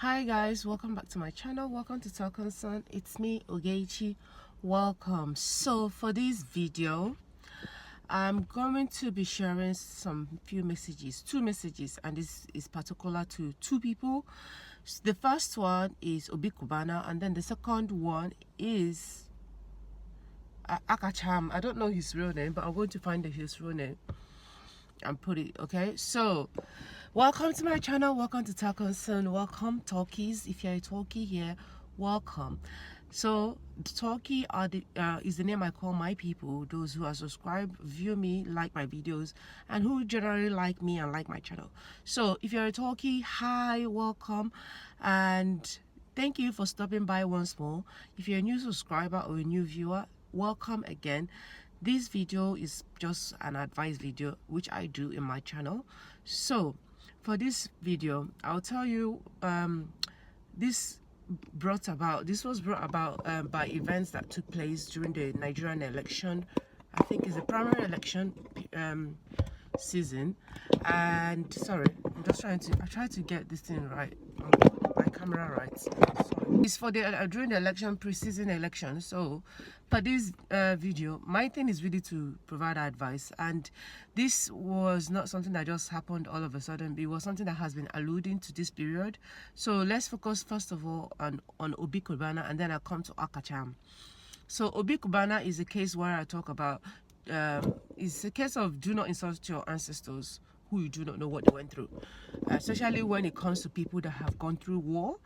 Hi guys, welcome back to my channel. Welcome to Talk Concern. It's me, Ogechi. Welcome. So for this video, I'm going to be sharing two messages, and this is particular to two people. The first one is Cubana, and then the second one is Akachaam. I don't know his real name, but I'm going to find his real name and put it. Okay, so welcome to my channel, welcome to Talk Concern, welcome talkies. If you're a talkie here, welcome. So talkie is the name I call my people, those who are subscribed, view me, like my videos, and who generally like me and like my channel. So if you're a talkie, hi, welcome, and thank you for stopping by once more. If you're a new subscriber or a new viewer, welcome again. This video is just an advice video which I do in my channel. So for this video, I'll tell you this was brought about by events that took place during the Nigerian election. I think it's the primary election season. And sorry, I tried to get this thing right, my camera right. Sorry. It's for the during the election, pre-season election. So for this video, my thing is really to provide advice, and this was not something that just happened all of a sudden. It was something that has been alluding to this period. So let's focus first of all on Cubana, and then I'll come to Akachaam. So Cubana is a case where I talk about it's a case of do not insult your ancestors who you do not know what they went through, especially when it comes to people that have gone through war,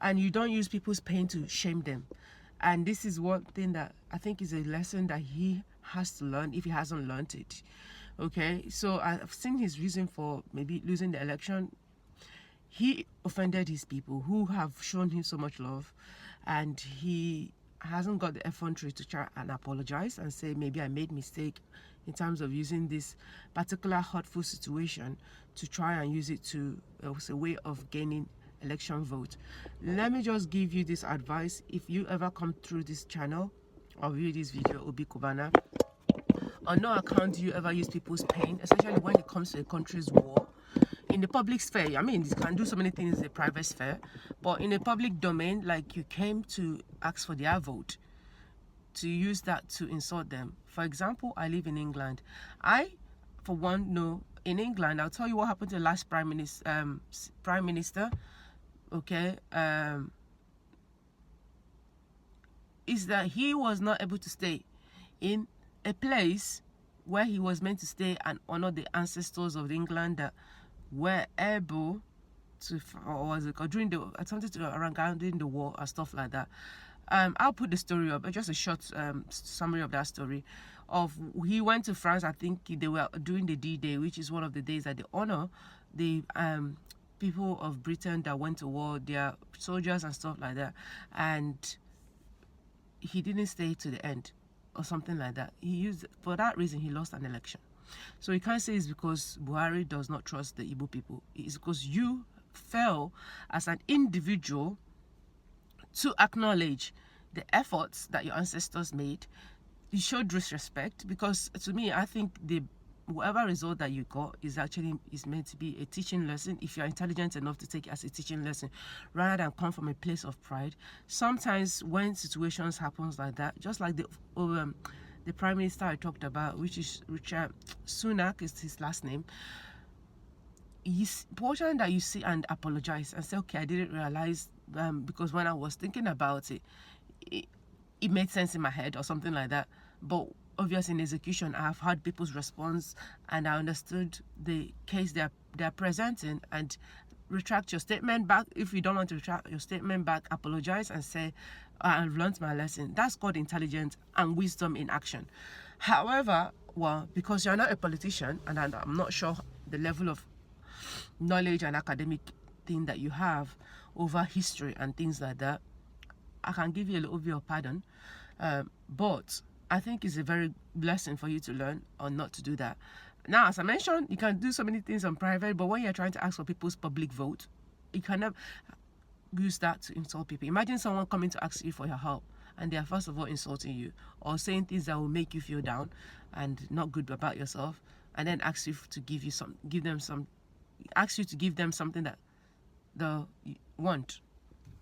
and you don't use people's pain to shame them. And this is one thing that I think is a lesson that he has to learn if he hasn't learned it. Okay, so I've seen his reason for maybe losing the election. He offended his people who have shown him so much love, and he hasn't got the effrontery to try and apologize and say, maybe I made mistake in terms of using this particular hurtful situation to try and use it to as a way of gaining election vote. Let me just give you this advice. If you ever come through this channel or view this video, Cubana, on no account do you ever use people's pain, especially when it comes to a country's war. In the public sphere, I mean, you can do so many things in the private sphere, but in a public domain, like you came to ask for their vote, to use that to insult them. For example, I live in England. I, for one, know in England, I'll tell you what happened to the last prime minister. Okay, is that he was not able to stay in a place where he was meant to stay and honor the ancestors of England that were able to, during the attempted to around during the war and stuff like that. I'll put the story up, just a short summary of that story. He went to France. I think they were doing the D-Day, which is one of the days that they honor the people of Britain that went to war, their soldiers and stuff like that. And he didn't stay to the end or something like that. For that reason, he lost an election. So you can't say it's because Buhari does not trust the Igbo people. It's because you fail as an individual to acknowledge the efforts that your ancestors made. You showed disrespect, because to me, I think whatever result that you got is meant to be a teaching lesson, if you're intelligent enough to take it as a teaching lesson rather than come from a place of pride. Sometimes when situations happens like that, just like the prime minister I talked about, which is Richard Sunak is his last name, it's important that you see and apologize and say, okay, I didn't realize, because when I was thinking about it, it made sense in my head or something like that. But obviously in execution, I have heard people's response and I understood the case they're presenting, and retract your statement back. If you don't want to retract your statement back, apologize and say, I've learned my lesson. That's called intelligence and wisdom in action. However, well, because you're not a politician, and I'm not sure the level of knowledge and academic thing that you have over history and things like that, I can give you a little bit of pardon, but I think it's a very blessing for you to learn or not to do that. Now, as I mentioned, you can do so many things on private, but when you're trying to ask for people's public vote, you cannot use that to insult people. Imagine someone coming to ask you for your help, and they are first of all insulting you or saying things that will make you feel down and not good about yourself, and then ask you to give them something that want?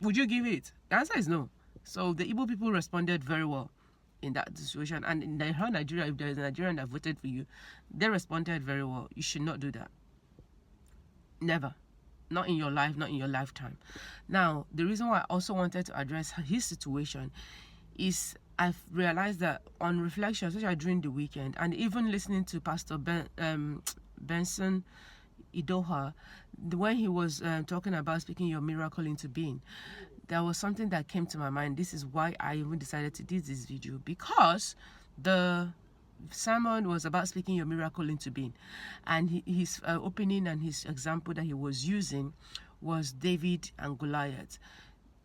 Would you give it? The answer is no. So the Igbo people responded very well in that situation. And in the whole Nigeria, if there is a Nigerian that voted for you, they responded very well. You should not do that. Never. Not in your life, not in your lifetime. Now, the reason why I also wanted to address his situation is I've realized that on reflection, especially during the weekend, and even listening to Pastor Benson Idoha, when he was talking about speaking your miracle into being, there was something that came to my mind. This is why I even decided to do this video, because the sermon was about speaking your miracle into being, and his opening and his example that he was using was David and Goliath.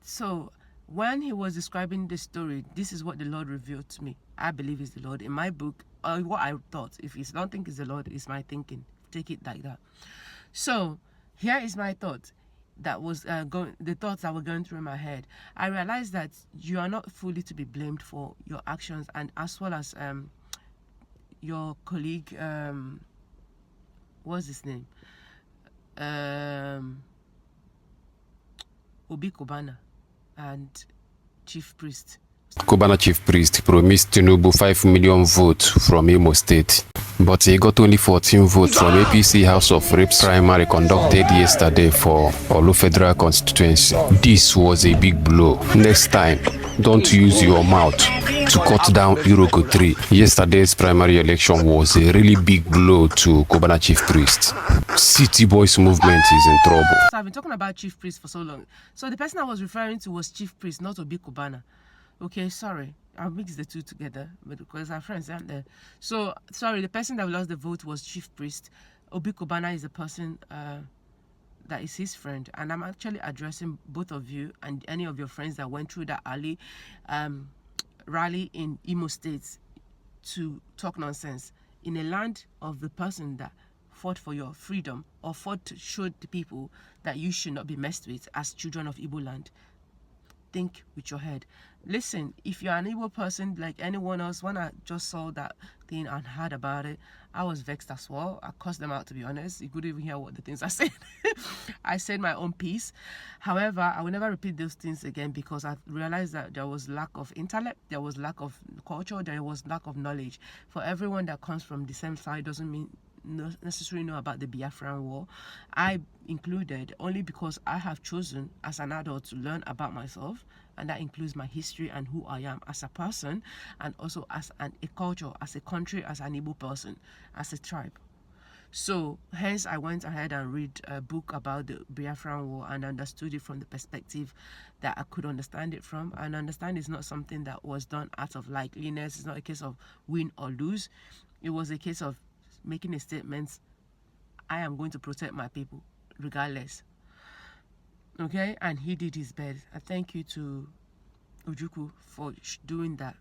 So when he was describing the story, this is what the Lord revealed to me. I believe it's the Lord in my book, or what I thought. If you don't think it's the Lord, it's my thinking. Take it like that. So here is my thought that was the thoughts that were going through my head. I realized that you are not fully to be blamed for your actions, and as well as your colleague, what's his name, Obi Cubana and Chief Priest. Cubana Chief Priest promised Tinubu 5 million votes from Imo State, but he got only 14 votes from APC House of Reps primary conducted yesterday for Olu Federal Constituency. This was a big blow. Next time, don't use your mouth to cut down Iroko 3. Yesterday's primary election was a really big blow to Cubana Chief Priest. City Boys movement is in trouble. So I've been talking about Chief Priest for so long. So the person I was referring to was Chief Priest, not Obi Cubana. Okay, sorry. I'll mix the two together, but because our friends aren't there. So, sorry, the person that lost the vote was Chief Priest. Obi Cubana is the person that is his friend. And I'm actually addressing both of you and any of your friends that went through that rally in Imo State to talk nonsense in a land of the person that fought for your freedom, or fought to show the people that you should not be messed with as children of Igbo land. Think with your head. Listen, if you're an Igbo person like anyone else, when I just saw that thing and heard about it, I was vexed as well. I cursed them out, to be honest. You couldn't even hear what the things I said. I said my own piece. However, I will never repeat those things again, because I realized that there was lack of intellect, there was lack of culture, there was lack of knowledge. For everyone that comes from the same side doesn't mean necessarily know about the Biafran War. I included, only because I have chosen as an adult to learn about myself, and that includes my history and who I am as a person, and also as a culture, as a country, as an Igbo person, as a tribe. So hence I went ahead and read a book about the Biafran War and understood it from the perspective that I could understand it from. And understand it's not something that was done out of likeliness. It's not a case of win or lose. It was a case of making a statement: I am going to protect my people regardless. Okay, and he did his best. I thank you to Ojukwu for doing that.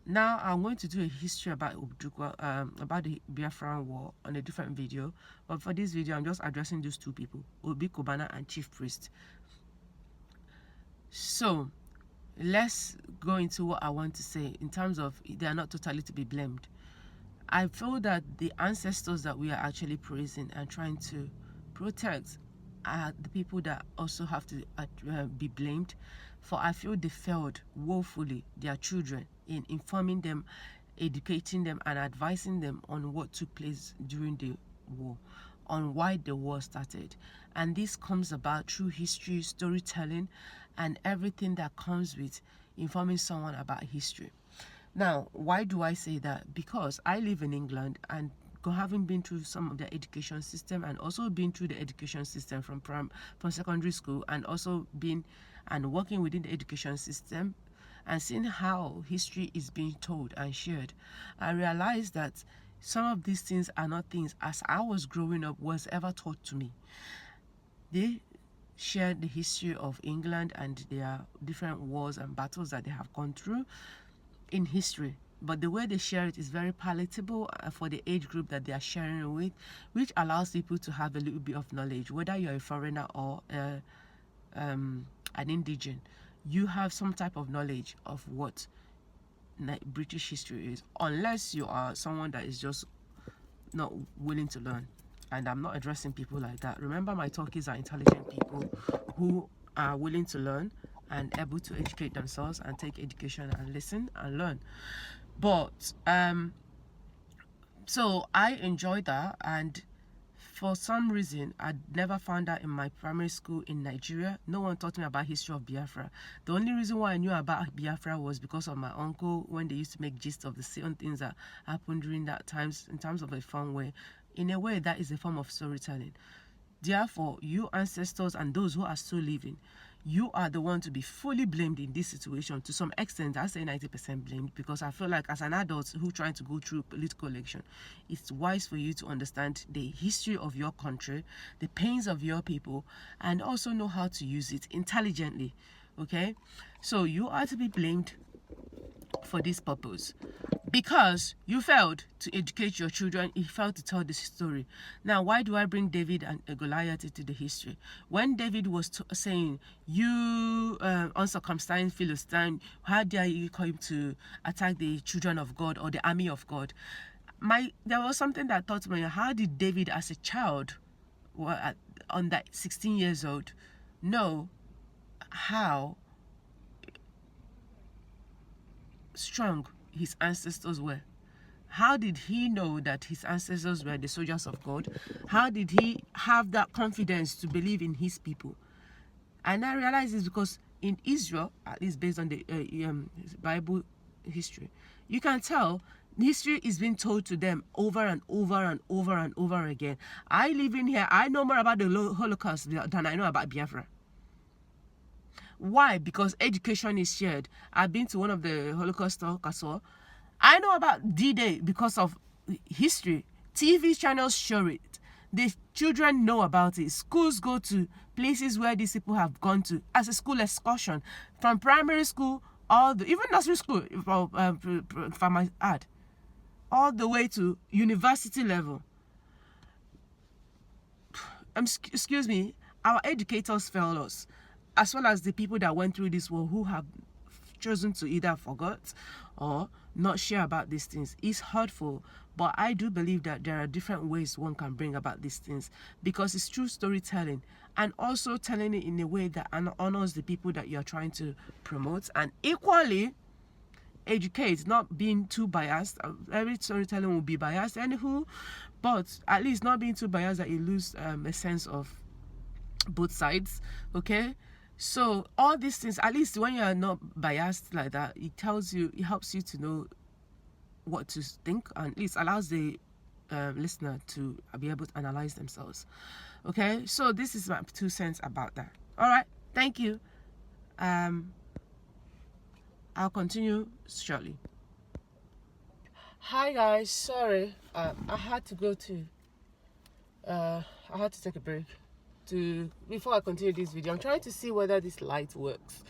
Now I'm going to do a history about Ojukwu, about the Biafran War on a different video. But for this video, I'm just addressing those two people, Obi Cubana and Chief Priest. So let's go into what I want to say in terms of they are not totally to be blamed. I feel that the ancestors that we are actually praising and trying to protect are the people that also have to be blamed, for I feel they failed woefully their children in informing them, educating them, and advising them on what took place during the war, on why the war started. And this comes about through history, storytelling, and everything that comes with informing someone about history. Now, why do I say that? Because I live in England, and having been through some of the education system, and also been through the education system from secondary school, and also been and working within the education system, and seeing how history is being told and shared, I realized that some of these things are not things as I was growing up was ever taught to me. They shared the history of England and their different wars and battles that they have gone through in history, but the way they share it is very palatable for the age group that they are sharing it with, which allows people to have a little bit of knowledge. Whether you're a foreigner or an indigene, you have some type of knowledge of what British history is, unless you are someone that is just not willing to learn. And I'm not addressing people like that. Remember, my talkies are intelligent people who are willing to learn and able to educate themselves and take education and listen and learn. But so I enjoyed that, and for some reason I never found that in my primary school in Nigeria. No one taught me about history of Biafra. The only reason why I knew about Biafra was because of my uncle, when they used to make gist of the certain things that happened during that times, in terms of a fun way. In a way, that is a form of storytelling. Therefore, you ancestors and those who are still living, you are the one to be fully blamed in this situation. To some extent, I say 90% blamed, because I feel like as an adult who trying to go through political election, it's wise for you to understand the history of your country, the pains of your people, and also know how to use it intelligently. Okay? So you are to be blamed for this purpose, because you failed to educate your children, you failed to tell this story. Now, why do I bring David and Goliath into the history? When David was saying, you uncircumcised Philistine, how dare you come to attack the children of God or the army of God? There was something that taught me, how did David as a child, on that 16 years old, know how strong his ancestors were? How did he know that his ancestors were the soldiers of God? How did he have that confidence to believe in his people? And I realize it's because in Israel, at least based on the Bible history, you can tell history is being told to them over and over and over and over again. I live in here, I know more about the Holocaust than I know about Biafra. Why? Because education is shared. I've been to one of the Holocaust talks. I know about D-Day because of history. TV channels show it. The children know about it. Schools go to places where these people have gone to as a school excursion, from primary school even nursery school, if I might add, all the way to university level. Excuse me, our educators failed us, as well as the people that went through this war who have chosen to either forget or not share about these things. It's hurtful, but I do believe that there are different ways one can bring about these things, because it's true storytelling, and also telling it in a way that honors the people that you're trying to promote, and equally educate, not being too biased. Every storytelling will be biased anywho, but at least not being too biased that you lose a sense of both sides. Okay, so all these things, at least when you are not biased like that, it helps you to know what to think, and at least allows the listener to be able to analyze themselves. Okay, so this is my 2 cents about that. All right, thank you. I'll continue shortly. Hi guys, sorry, I had to go to I had to take a break before I continue this video. I'm trying to see whether this light works.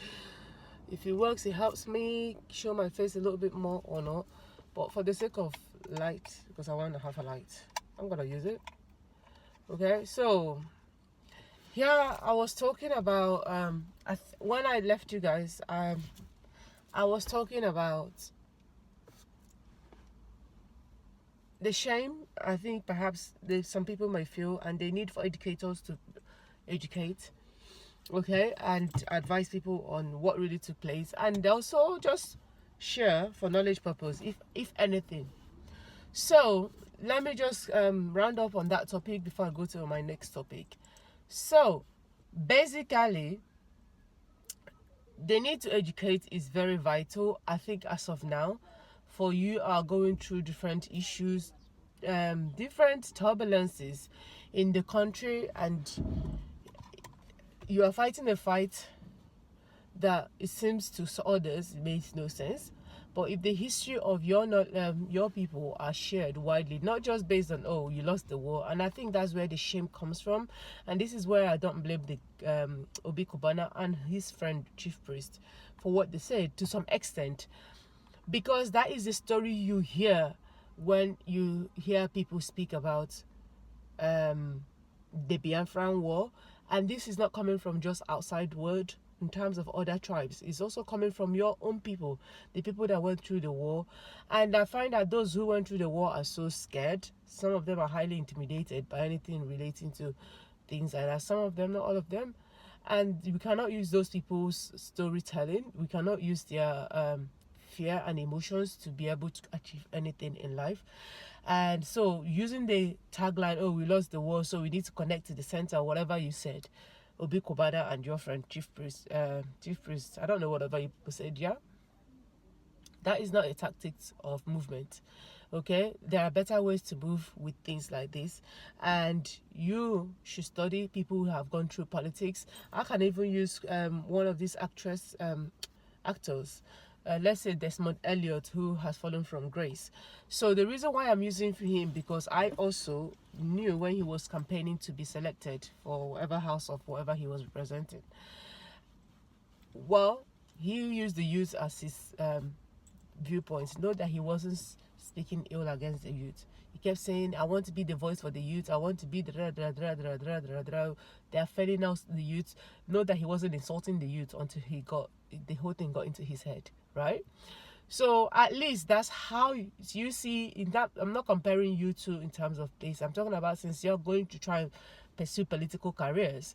If it works, it helps me show my face a little bit more or not, but for the sake of light, because I want to have a light, I'm gonna use it. Okay, so here I was talking about when I left you guys, I was talking about the shame I think perhaps some people may feel, and they need for educators to educate, okay, and advise people on what really took place, and also just share for knowledge purpose, if anything. So let me just round up on that topic before I go to my next topic. So basically, the need to educate is very vital, I think, as of now, for you are going through different issues, different turbulences in the country, and you are fighting a fight that it seems to others makes no sense. But if the history of your people are shared widely, not just based on, oh, you lost the war, and I think that's where the shame comes from, and this is where I don't blame the Obi Cubana and his friend Chief Priest for what they said to some extent, because that is the story you hear when you hear people speak about the Biafran war, and this is not coming from just outside word. In terms of other tribes, it's also coming from your own people, the people that went through the war. And I find that those who went through the war are so scared. Some of them are highly intimidated by anything relating to things like that. Some of them, not all of them. And we cannot use those people's storytelling. We cannot use their fear and emotions to be able to achieve anything in life. And so using the tagline, oh, we lost the war, so we need to connect to the center, whatever you said, Obi Cubana and your friend Chief Priest, I don't know whatever you said, yeah, that is not a tactic of movement. Okay, there are better ways to move with things like this, and you should study people who have gone through politics. I can even use one of these actors, let's say Desmond Elliot, who has fallen from grace. So the reason why I'm using him, because I also knew when he was campaigning to be selected for whatever house of whatever he was representing. Well, he used the youth as his viewpoints. Note that he wasn't speaking ill against the youth. He kept saying, I want to be the voice for the youth. I want to be the They are failing out the youth. Note that he wasn't insulting the youth until the whole thing got into his head, right? So at least that's how you see in that. I'm not comparing you two in terms of this. I'm talking about since you're going to try and pursue political careers,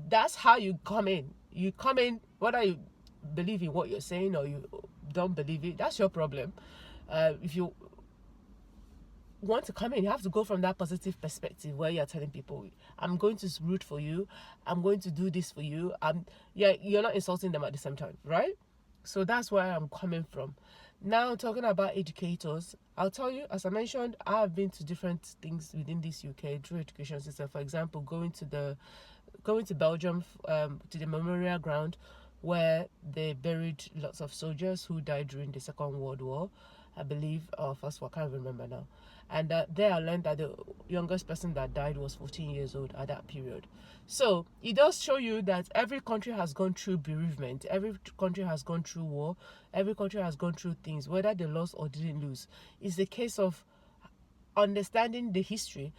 that's how you come in. You come in, whether you believe in what you're saying or you don't believe it, that's your problem. If you want to come in, you have to go from that positive perspective where you're telling people, I'm going to root for you, I'm going to do this for you. You're not insulting them at the same time, right? So that's where I'm coming from. Now, talking about educators, I'll tell you, as I mentioned, I have been to different things within this UK through education system. For example, going to Belgium, to the memorial ground where they buried lots of soldiers who died during the Second World War, I believe, or First War, I can't remember now. And there I learned that the youngest person that died was 14 years old at that period. So it does show you that every country has gone through bereavement, every country has gone through war, every country has gone through things, whether they lost or didn't lose. It's a case of understanding the history,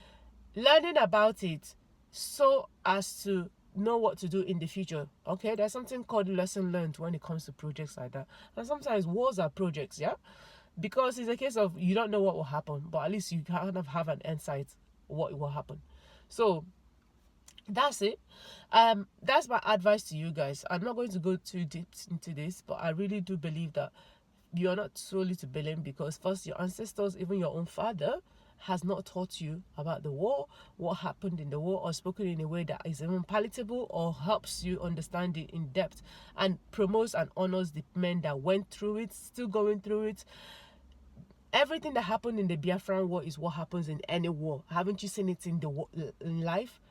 learning about it so as to know what to do in the future. Okay, there's something called lesson learned when it comes to projects like that. And sometimes wars are projects, yeah, because it's a case of you don't know what will happen, but at least you kind of have an insight what will happen. So that's it. That's my advice to you guys. I'm not going to go too deep into this, but I really do believe that you are not solely to blame, because first, your ancestors, even your own father, has not taught you about the war, what happened in the war, or spoken in a way that is even palatable or helps you understand it in depth and promotes and honors the men that went through it, still going through it. Everything that happened in the Biafran war is what happens in any war. Haven't you seen it in in life?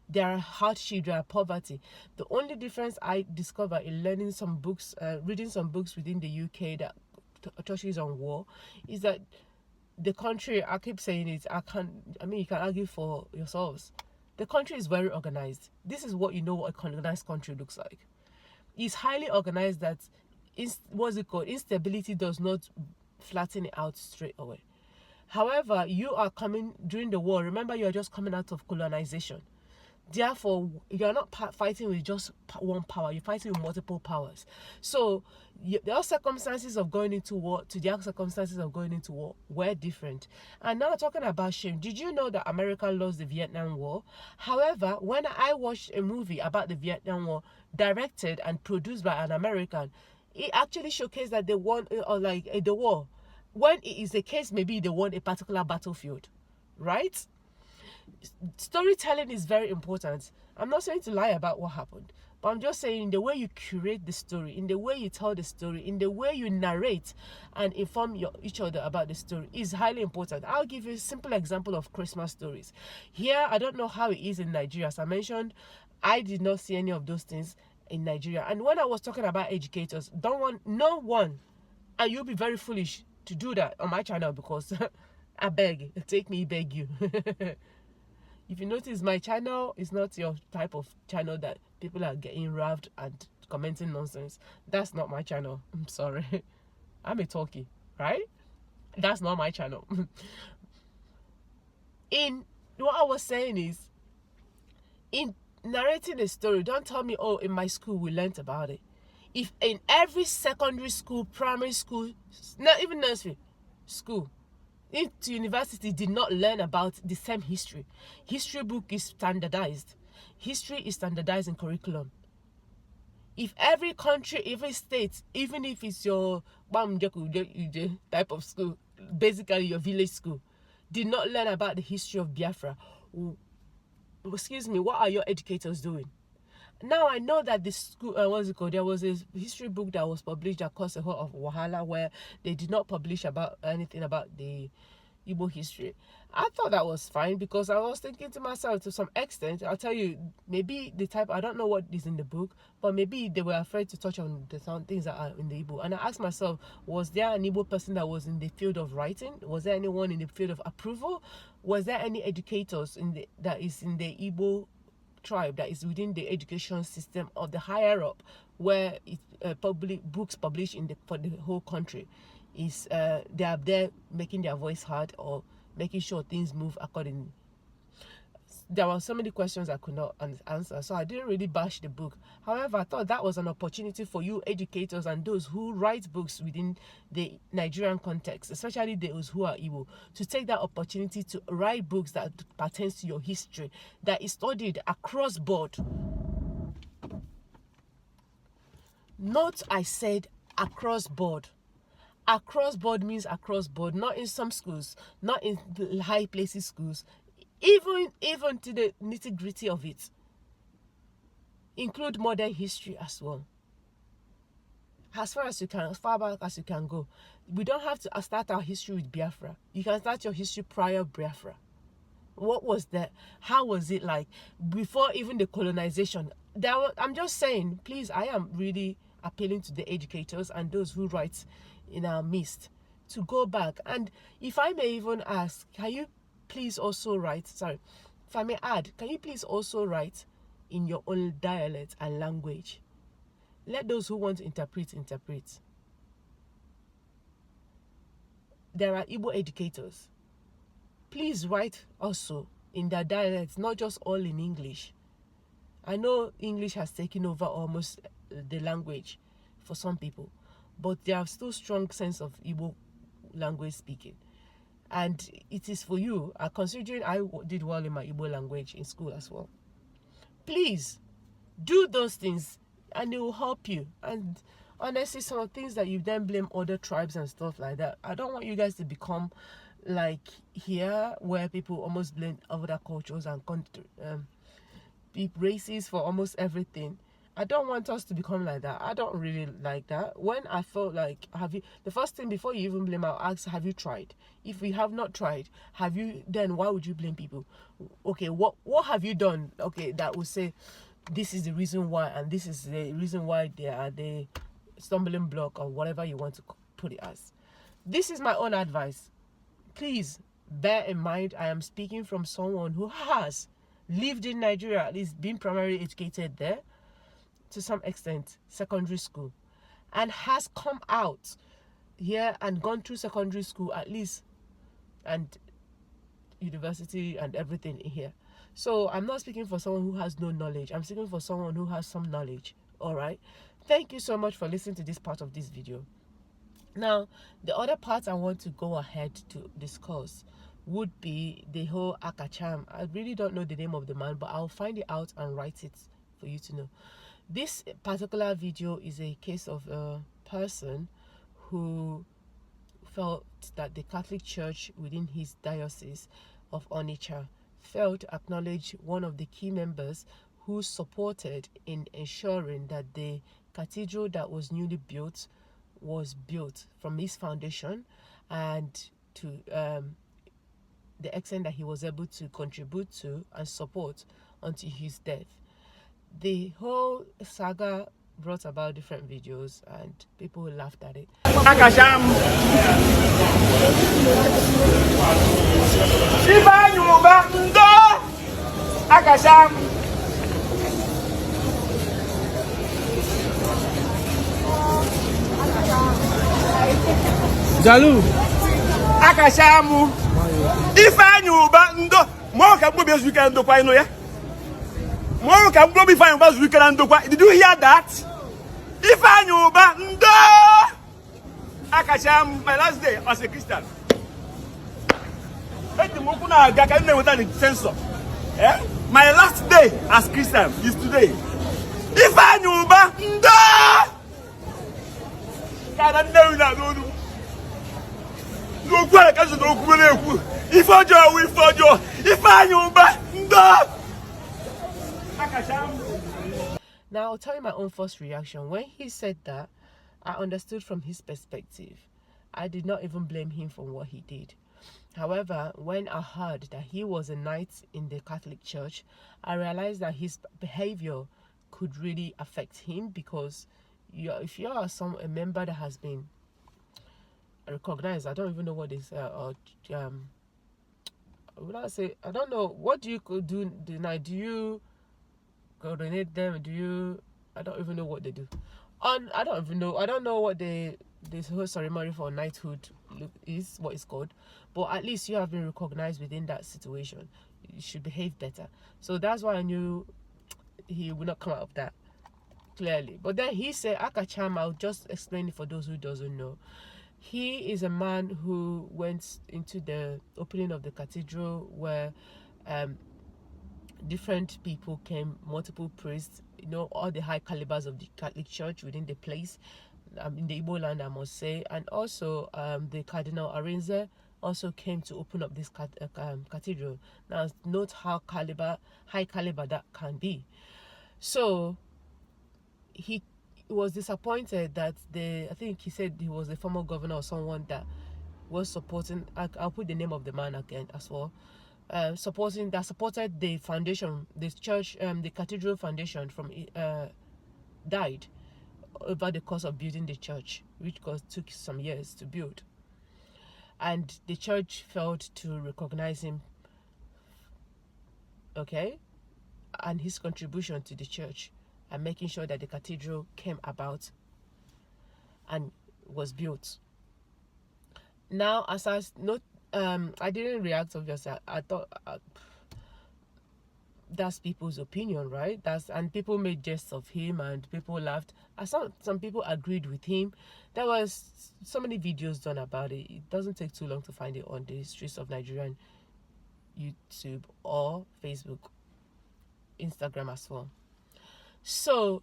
There are hardship, there are poverty. The only difference I discover in learning some books, reading some books within the UK that touches on war, is that the country, I keep saying it, you can argue for yourselves. The country is very organized. This is what you know what a organized country looks like. It's highly organized that, instability does not flatten it out straight away. However, you are coming during the war. Remember, you are just coming out of colonization. Therefore, you're not fighting with just one power. You're fighting with multiple powers. So their circumstances of going into war to their circumstances of going into war were different. And now talking about shame, did you know that America lost the Vietnam War? However, when I watched a movie about the Vietnam War, directed and produced by an American, it actually showcased that they won, the war. When it is the case, maybe they won a particular battlefield, right? Storytelling is very important. I'm not saying to lie about what happened, but I'm just saying in the way you curate the story, in the way you tell the story, in the way you narrate and inform each other about the story is highly important. I'll give you a simple example of Christmas stories. Here, I don't know how it is in Nigeria. As I mentioned, I did not see any of those things in Nigeria. And when I was talking about educators, no one, and you'll be very foolish to do that on my channel, because I beg, take me, beg you. If you notice, my channel is not your type of channel that people are getting raved and commenting nonsense. That's not my channel. I'm sorry. I'm a talkie, right? That's not my channel. In what I was saying is, in narrating a story, don't tell me, oh, in my school we learnt about it. If in every secondary school, primary school, not even nursery school, into university did not learn about the same history. History book is standardized. History is standardized in curriculum. If every country, every state, even if it's your type of school, basically your village school, did not learn about the history of Biafra, excuse me, what are your educators doing? Now I know that this school, what's it called? There was a history book that was published that caused a whole of Wahala, where they did not publish about anything about the Igbo history. I thought that was fine, because I was thinking to myself, to some extent, I'll tell you, maybe the type, I don't know what is in the book, but maybe they were afraid to touch on the things that are in the Igbo. And I asked myself, was there an Igbo person that was in the field of writing? Was there anyone in the field of approval? Was there any educators that is in the Igbo tribe that is within the education system of the higher up, where public books published for the whole country is they are there making their voice heard or making sure things move accordingly? There were so many questions I could not answer, so I didn't really bash the book. However, I thought that was an opportunity for you educators and those who write books within the Nigerian context, especially those who are Igbo, to take that opportunity to write books that pertains to your history, that is studied across board. Note I said across board. Across board means across board, not in some schools, not in the high places schools, even to the nitty-gritty of it. Include modern history as well. As far back as you can go. We don't have to start our history with Biafra. You can start your history prior Biafra. What was that? How was it like before even the colonization? I'm just saying, please, I am really appealing to the educators and those who write in our midst to go back. And if I may even ask, can you please also write, if I may add, can you please also write in your own dialect and language? Let those who want to interpret. There are Igbo educators. Please write also in their dialects, not just all in English. I know English has taken over almost the language for some people, but there are still strong sense of Igbo language speaking. And it is for you, considering I did well in my Igbo language in school as well. Please do those things and it will help you. And honestly, some of the things that you then blame other tribes and stuff like that, I don't want you guys to become like here, where people almost blame other cultures and be racist for almost everything. I don't want us to become like that. I don't really like that. When I felt like, the first thing before you even blame, I'll ask, have you tried? If we have not tried, then why would you blame people? Okay, what have you done? Okay, that will say, this is the reason why, and this is the reason why they are the stumbling block, or whatever you want to put it as. This is my own advice. Please bear in mind, I am speaking from someone who has lived in Nigeria, at least been primarily educated there, to some extent, secondary school, and has come out here and gone through secondary school at least, and university and everything in here. So I'm not speaking for someone who has no knowledge. I'm speaking for someone who has some knowledge. All right. Thank you so much for listening to this part of this video. Now, the other part I want to go ahead to discuss would be the whole Akachaam. I really don't know the name of the man, but I'll find it out and write it for you to know. This particular video is a case of a person who felt that the Catholic Church within his diocese of Onitsha failed to acknowledge one of the key members who supported in ensuring that the cathedral that was newly built was built from his foundation, and to the extent that he was able to contribute to and support until his death. The whole saga brought about different videos and people laughed at it. Akachaam. Akachaam. Jalu. Akachaam. Ifanyuba ndo mo ka gbo be weekend do kwa ino ya. Mo ka gbo be fine ba weekend do kwa. Did you hear that? Ifanyuba ndo Akachaam, my last day as a Christian. My last day as Christian is today. Ifanyuba Nda! Kada nne na n'olu. N'okwu ala ka so n'okwu na-ekwu. Ife ọjọọ ife ọjọọ. Ife anyị ụba. Nda! Akachaam. Now, I'll tell you my own first reaction. When he said that, I understood from his perspective. I did not even blame him for what he did. However, when I heard that he was a knight in the Catholic Church, I realized that his behavior could really affect him, because if you are a member that has been recognized, I don't even know what is would I say, I don't know, what do you do now? Do you coordinate them? Do you, I don't even know what they do. I don't know what this whole ceremony for knighthood is, what it's called, but at least you have been recognized within that situation. You should behave better. So that's why I knew he would not come out of that clearly. But then he said, Akachaam, I'll just explain it for those who doesn't know. He is a man who went into the opening of the cathedral where different people came, multiple priests, all the high calibers of the Catholic Church within the place, in the Igbo land, I must say. And also the Cardinal Arinze also came to open up this cathedral. Now note how high caliber that can be. So he was disappointed that I think he said he was the former governor or someone that was supporting, I'll put the name of the man again as well, supported the foundation, the church, the cathedral foundation from died over the course of building the church, which took some years to build. And the church failed to recognize him, okay, and his contribution to the church and making sure that the cathedral came about and was built. Now, as I note, I didn't react, obviously. I thought that's people's opinion, right? And people made jests of him and people laughed. I saw some people agreed with him. There was so many videos done about it. It doesn't take too long to find it on the streets of Nigerian YouTube or Facebook, Instagram as well. So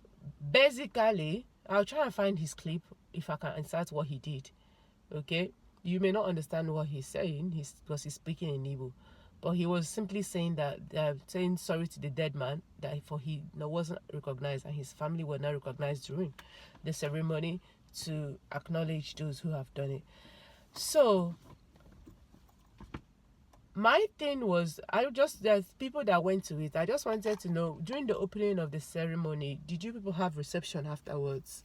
basically, I'll try and find his clip if I can insert what he did. Okay, you may not understand what he's saying, because he's speaking in Igbo, but he was simply saying that saying sorry to the dead man that he wasn't recognized and his family were not recognized during the ceremony, to acknowledge those who have done it. So my thing was, there's people that went to it. I just wanted to know, during the opening of the ceremony, did you people have reception afterwards?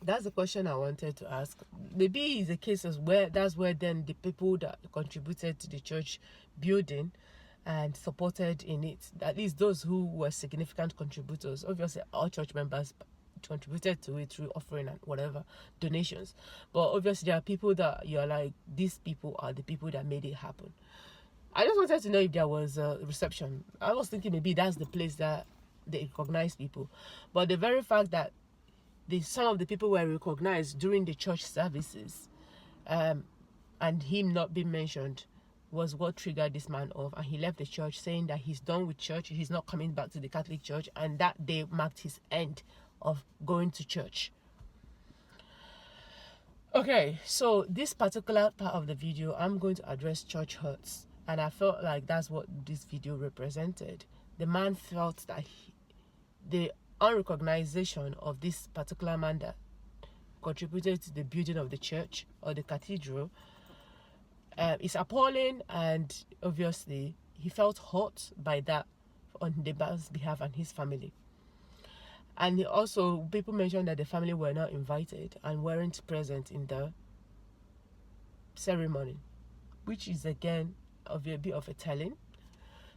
That's the question I wanted to ask. Maybe it's a case of that's where then the people that contributed to the church building and supported in it, at least those who were significant contributors, obviously all church members contributed to it through offering and whatever donations, but obviously there are people that you're like, these people are the people that made it happen. I just wanted to know if there was a reception. I was thinking maybe that's the place that they recognize people, but the very fact that some of the people were recognized during the church services, and him not being mentioned, was what triggered this man off, and he left the church saying that he's done with church, he's not coming back to the Catholic Church, and that day marked his end of going to church. Okay, so this particular part of the video, I'm going to address church hurts, and I felt like that's what this video represented. The man felt that the unrecognition of this particular man that contributed to the building of the church or the cathedral is appalling, and obviously he felt hurt by that on the man's behalf and his family. And also, people mentioned that the family were not invited and weren't present in the ceremony, which is again a bit of a telling.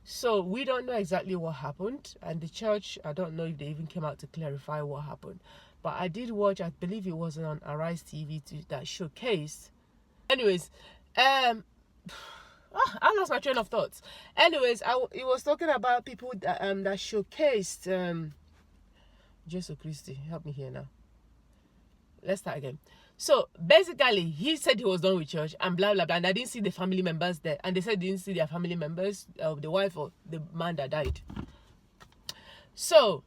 So we don't know exactly what happened, and the church, I don't know if they even came out to clarify what happened. But I did watch, I believe it was on Arise TV that showcased. Anyways, I lost my train of thoughts. Anyways, it was talking about people that showcased Jesus Christ, help me here now. Let's start again. So basically, he said he was done with church and blah blah blah, and I didn't see the family members there, and they said they didn't see their family members, the wife or the man that died. So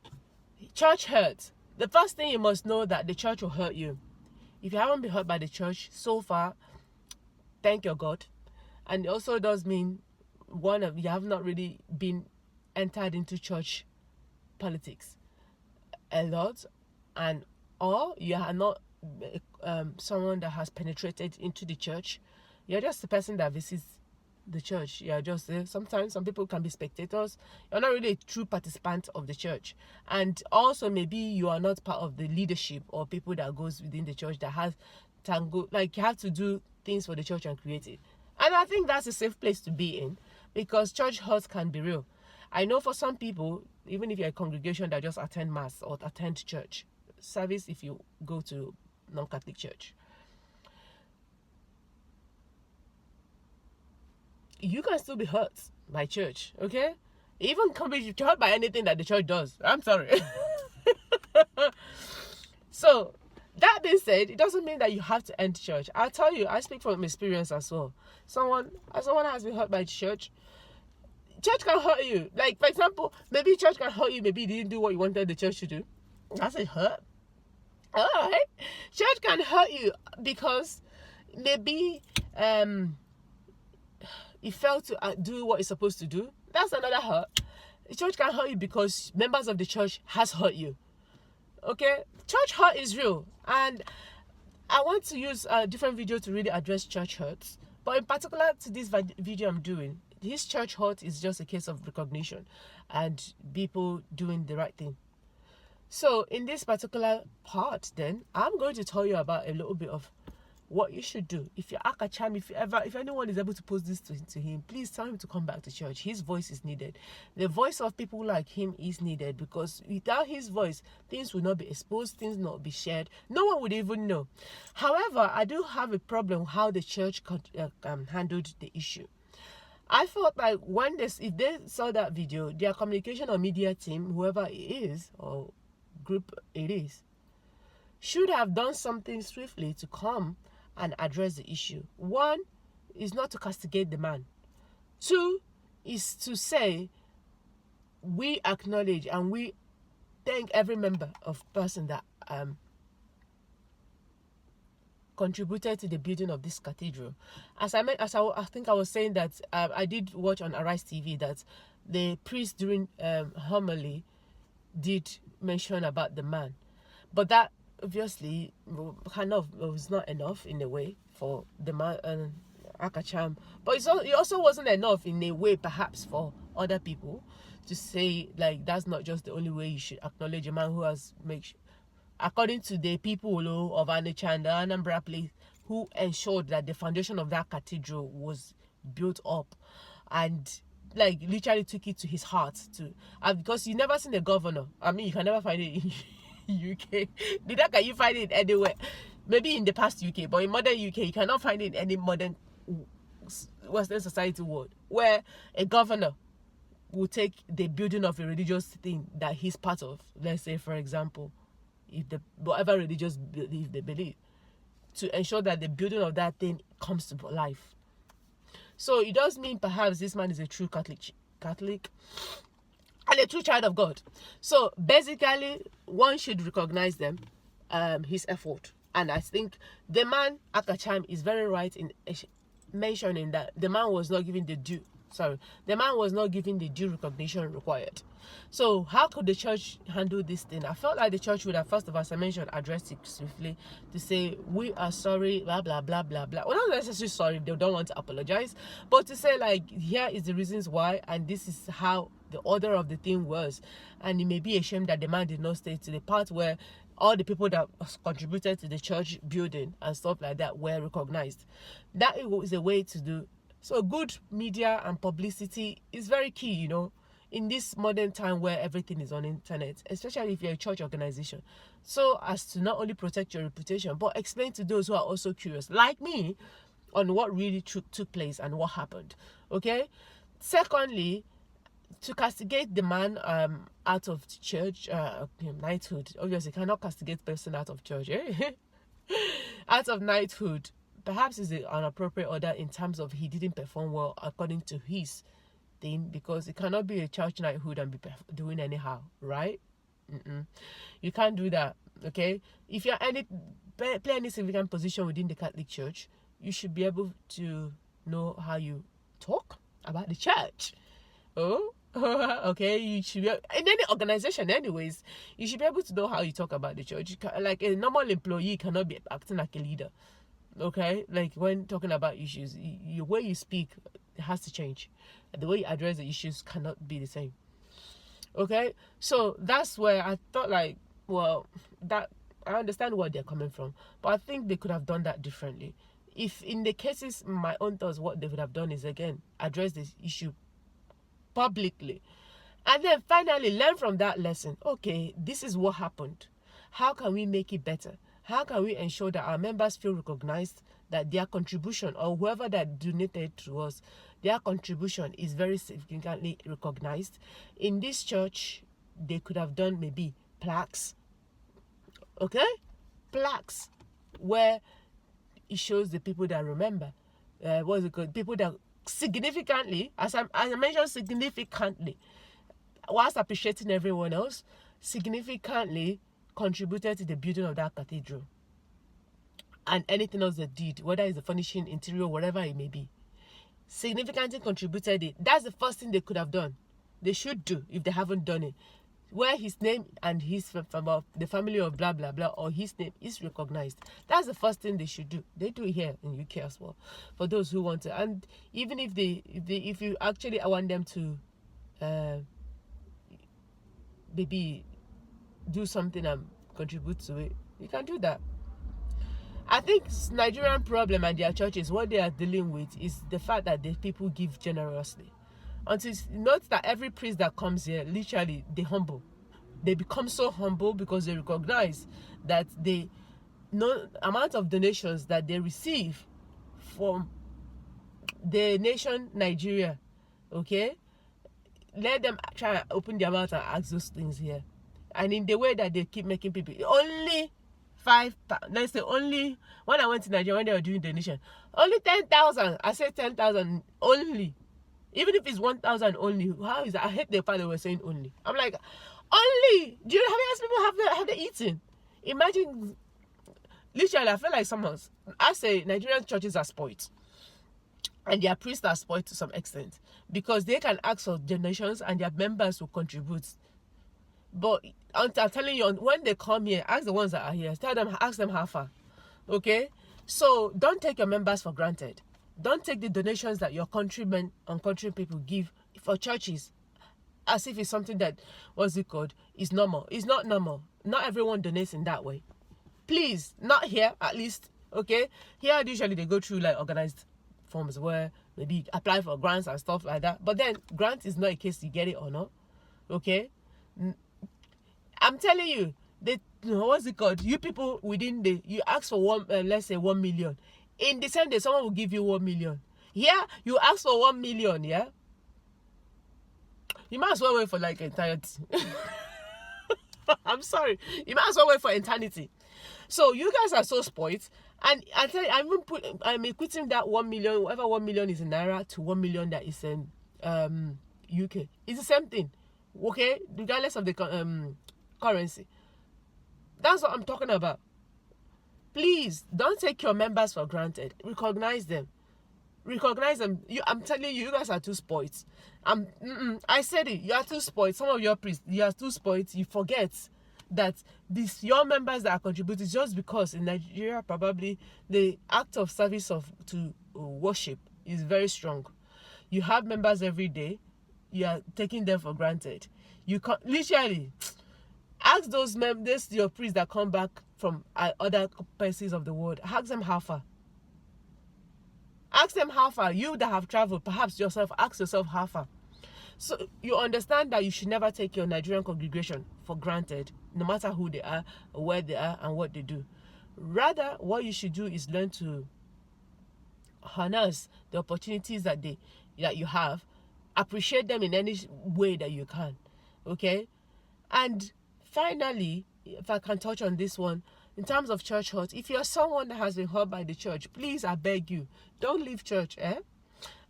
Church hurt. The first thing you must know that the church will hurt you. If you haven't been hurt by the church so far, thank your God. And it also does mean you have not really been entered into church politics a lot, and or you are not someone that has penetrated into the church. You're just the person that visits the church. You're just there. Sometimes some people can be spectators. You're not really a true participant of the church. And also maybe you are not part of the leadership or people that goes within the church that has tango, like you have to do things for the church and create it. And I think that's a safe place to be in, because church hurt can be real. I know for some people, even if you're a congregation that just attend mass or attend church service, if you go to non-Catholic church, you can still be hurt by church, okay? Even can be hurt by anything that the church does. I'm sorry. So, that being said, it doesn't mean that you have to end church. I'll tell you, I speak from experience as well. Someone has been hurt by church. Church can hurt you. Like, for example, maybe church can hurt you. Maybe you didn't do what you wanted the church to do. That's a hurt. All right. Church can hurt you because maybe it failed to do what it's supposed to do. That's another hurt. The church can hurt you because members of the church has hurt you. Okay? Church hurt is real. And I want to use a different video to really address church hurts. But in particular to this video I'm doing, his church hurt is just a case of recognition and people doing the right thing. So in this particular part then, I'm going to tell you about a little bit of what you should do. If you're Akachaam, if anyone is able to post this to him, please tell him to come back to church. His voice is needed. The voice of people like him is needed, because without his voice, things will not be exposed, things will not be shared. No one would even know. However, I do have a problem how the church handled the issue. I felt like if they saw that video, their communication or media team, whoever it is or group it is, should have done something swiftly to come and address the issue. One is not to castigate the man. Two is to say, we acknowledge and we thank every member of person that contributed to the building of this cathedral. I think I was saying that I did watch on Arise TV that the priest during homily did mention about the man, but that obviously kind of was not enough in a way for the man and Akachaam, but it also wasn't enough in a way perhaps for other people to say, like, that's not just the only way you should acknowledge a man who has according to the people of Akachaam, the Anambra place, who ensured that the foundation of that cathedral was built up, and like literally took it to his heart to, because you never seen a governor. I mean, you can never find it in UK. Can you find it anywhere? Maybe in the past UK, but in modern UK, you cannot find it in any modern Western society world where a governor will take the building of a religious thing that he's part of. Let's say, for example, if whatever religious belief they believe, to ensure that the building of that thing comes to life. So it does mean perhaps this man is a true Catholic and a true child of God. So basically, one should recognize them, his effort. And I think the man, Akachaam, is very right in mentioning that the man was not given the due recognition required. So how could the church handle this thing? I felt like the church would have, first of all, as I mentioned, addressed it swiftly to say, we are sorry, blah, blah, blah, blah, blah. Well, not necessarily sorry, they don't want to apologize, but to say, like, here is the reasons why, and this is how the order of the thing was. And it may be a shame that the man did not stay to the part where all the people that contributed to the church building and stuff like that were recognized. That is a way to do. So good media and publicity is very key, you know, in this modern time where everything is on internet, especially if you're a church organization, so as to not only protect your reputation, but explain to those who are also curious, like me, on what really took place and what happened. Okay? Secondly, to castigate the man out of church, knighthood. Obviously, you cannot castigate person out of church, out of knighthood. Perhaps is an appropriate order in terms of he didn't perform well according to his thing, because it cannot be a church knighthood and be doing anyhow, right? You can't do that, okay? If you're play any significant position within the Catholic Church, you should be able to know how you talk about the church. Oh, okay, you should be, in any organization anyways, you should be able to know how you talk about the church. Like a normal employee cannot be acting like a leader, okay? Like when talking about issues, the way you speak has to change. The way you address the issues cannot be the same, okay? So that's where I thought, like, well, that I understand where they're coming from, but I think they could have done that differently. If in the cases, my own thoughts, what they would have done is, again, address this issue publicly, and then finally learn from that lesson. Okay, this is what happened. How can we make it better? How can we ensure that our members feel recognized, that their contribution, or whoever that donated to us, their contribution is very significantly recognized? In this church, they could have done maybe plaques, okay? Plaques where it shows the people that remember, what's it called? People that significantly, as I mentioned, significantly, whilst appreciating everyone else, significantly contributed to the building of that cathedral and anything else they did, whether it's the furnishing, interior, whatever it may be, significantly contributed it. That's the first thing they could have done. They should do, if they haven't done it, where his name and his from the family of blah blah blah, or his name is recognized. That's the first thing they should do. They do it here in UK as well, for those who want to. And even if you actually want them to maybe do something and contribute to it, you can do that. I think Nigerian problem and their churches, what they are dealing with is the fact that the people give generously. Until note that every priest that comes here, literally, they humble. They become so humble because they recognize that the amount of donations that they receive from the nation Nigeria, okay? Let them try and open their mouth and ask those things here. And in the way that they keep making people, only 5, let's say only, when I went to Nigeria, when they were doing donation, only 10,000, I said 10,000 only. Even if it's 1,000 only, how is that? I hate the part they were saying only. I'm like, only? Do you know how many people have they eaten? Imagine, literally, I feel like I say Nigerian churches are spoiled. And their priests are spoiled to some extent. Because they can ask for donations and their members will contribute. But I'm telling you, when they come here, ask the ones that are here. Ask them how far. Okay? So, don't take your members for granted. Don't take the donations that your countrymen and country people give for churches as if it's something that, what's it called, is normal. It's not normal. Not everyone donates in that way. Please, not here, at least, okay? Here, usually they go through, like, organized forms where maybe apply for grants and stuff like that. But then, grant is not a case you get it or not, okay? I'm telling you, what's it called? You people within you ask for let's say 1 million. In the same day, someone will give you 1 million. Yeah, you ask for 1 million, yeah? You might as well wait for like eternity. I'm sorry. You might as well wait for eternity. So you guys are so spoiled. And I tell you, I'm equating that 1 million, whatever 1 million is in Naira, to 1 million that is in UK. It's the same thing. Okay? Regardless of the currency. That's what I'm talking about. Please, don't take your members for granted. Recognize them. Recognize them. I'm telling you, you guys are too spoiled. I said it. You are too spoiled. Some of your priests, you are too spoiled. You forget that your members that are contributing, just because in Nigeria probably the act of service to worship is very strong. You have members every day. You are taking them for granted. You can literally ask those members, your priests that come back from other places of the world. Ask them how far. Ask them how far. You that have traveled, perhaps yourself, ask yourself how far. So you understand that you should never take your Nigerian congregation for granted, no matter who they are, or where they are, and what they do. Rather, what you should do is learn to harness the opportunities that you have, appreciate them in any way that you can. Okay? And finally, if I can touch on this one, in terms of church hurt, if you're someone that has been hurt by the church, please, I beg you, don't leave church,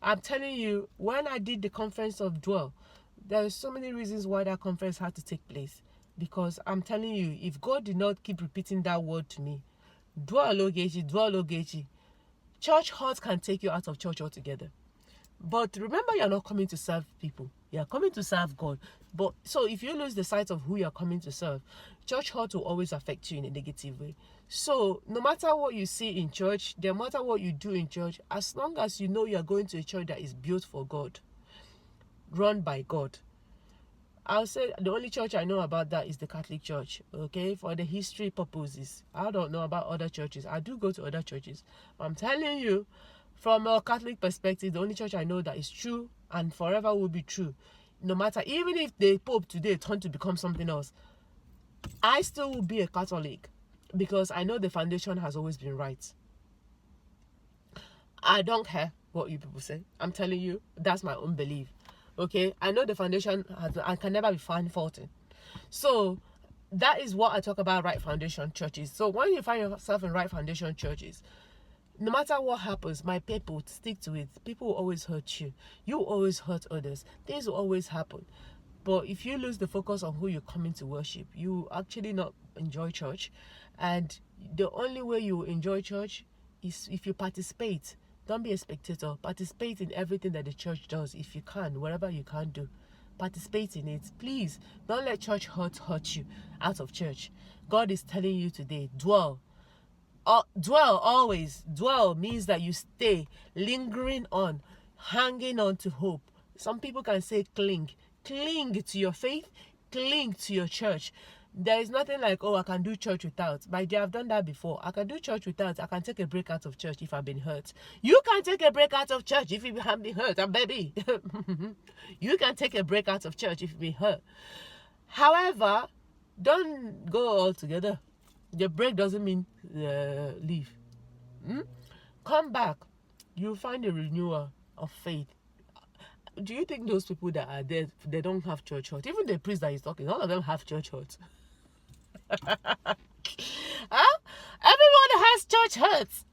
I'm telling you, when I did the conference of Dwell, there are so many reasons why that conference had to take place. Because I'm telling you, if God did not keep repeating that word to me, dwell ogechi, church hurt can take you out of church altogether. But remember, you're not coming to serve people. You're coming to serve God. But so if you lose the sight of who you're coming to serve, church hurt will always affect you in a negative way. So no matter what you see in church, no matter what you do in church, as long as you know you're going to a church that is built for God, run by God. I'll say the only church I know about that is the Catholic Church, okay, for the history purposes. I don't know about other churches. I do go to other churches. I'm telling you, from a Catholic perspective, the only church I know that is true and forever will be true, no matter, even if the Pope today turned to become something else, I still will be a Catholic because I know the foundation has always been right. I don't care what you people say. I'm telling you, that's my own belief. Okay, I know the foundation and can never be found faulting. So that is what I talk about, right foundation churches. So when you find yourself in right foundation churches, no matter what happens, my people, stick to it. People will always hurt you. You will always hurt others. Things will always happen. But if you lose the focus on who you're coming to worship, you actually not enjoy church. And the only way you will enjoy church is if you participate. Don't be a spectator. Participate in everything that the church does if you can, whatever you can do. Participate in it. Please, don't let church hurt you out of church. God is telling you today, dwell. Dwell always. Dwell means that you stay, lingering on, hanging on to hope. Some people can say cling. Cling to your faith. Cling to your church. There is nothing like, oh, I can do church without. My dear, I've done that before. I can do church without. I can take a break out of church if I've been hurt. You can take a break out of church if you have been hurt, baby. You can take a break out of church if you've been hurt. However, don't go all together. The break doesn't mean leave. Come back. You'll find a renewal of faith. Do you think those people that are there, they don't have church hurt? Even the priest that is talking, all of them have church hurt. Huh? Everyone has church hurts.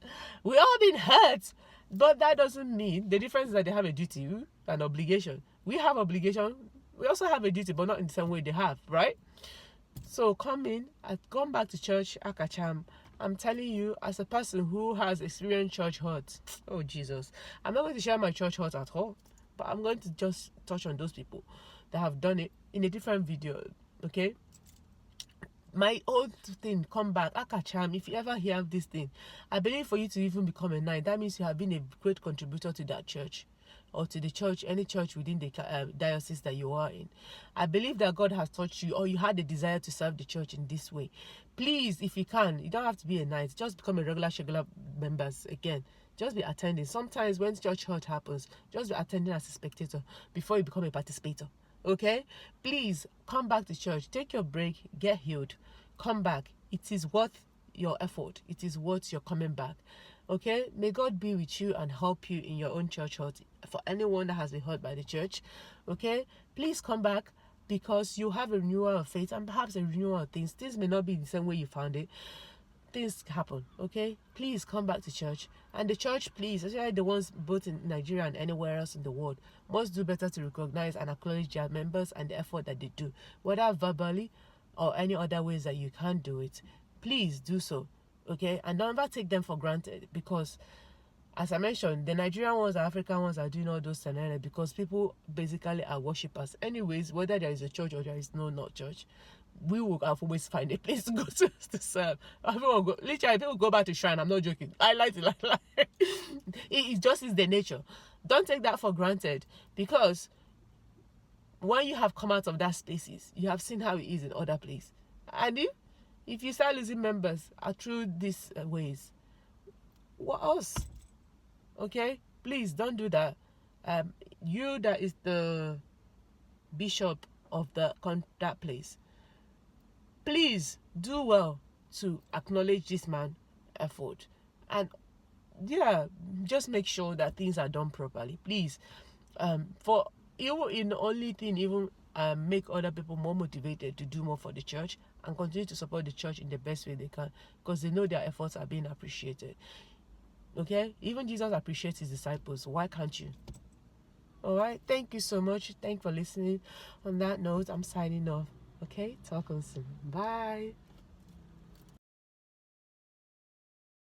We all been hurt, but that doesn't mean the difference is that they have a duty and obligation. We have obligation. We also have a duty, but not in the same way they have, right? So come back to church, Akachaam. I'm telling you, as a person who has experienced church hurt, oh Jesus, I'm not going to share my church hurt at all, but I'm going to just touch on those people that have done it in a different video, okay? My old thing, come back, Akachaam. If you ever hear of this thing, I believe for you to even become a knight, that means you have been a great contributor to that church, or to the church, any church within the diocese that you are in. I believe that God has touched you, or you had a desire to serve the church in this way. Please, if you can, you don't have to be a knight, just become a regular members again. Just be attending. Sometimes when church hurt happens, just be attending as a spectator before you become a participator. Okay? Please come back to church. Take your break. Get healed. Come back. It is worth your effort. It is worth your coming back. Okay? May God be with you and help you in your own church hurt. For anyone that has been hurt by the church, okay? Please come back, because you have a renewal of faith and perhaps a renewal of things. Things may not be the same way you found it. Things happen, okay? Please come back to church. And the church, please, especially the ones both in Nigeria and anywhere else in the world, must do better to recognize and acknowledge their members and the effort that they do, whether verbally or any other ways that you can do it. Please do so, okay? And don't ever take them for granted, because as I mentioned, the Nigerian ones, the African ones are doing all those scenarios because people basically are worshippers. Anyways, whether there is a church or there is not church, we will always find a place to go to serve. Literally, people go back to shrine. I'm not joking. I like to lie. It just is the nature. Don't take that for granted, because when you have come out of that spaces, you have seen how it is in other places. And if you start losing members through these ways, what else? Okay, please don't do that. You that is the bishop of that place, please do well to acknowledge this man's effort, and yeah, just make sure that things are done properly, please. For you, in the only thing, even make other people more motivated to do more for the church and continue to support the church in the best way they can, because they know their efforts are being appreciated. Okay, even Jesus appreciates his disciples. Why can't you? All right, thank you so much. Thanks for listening. On that note, I'm signing off. Okay, talk on soon. Bye.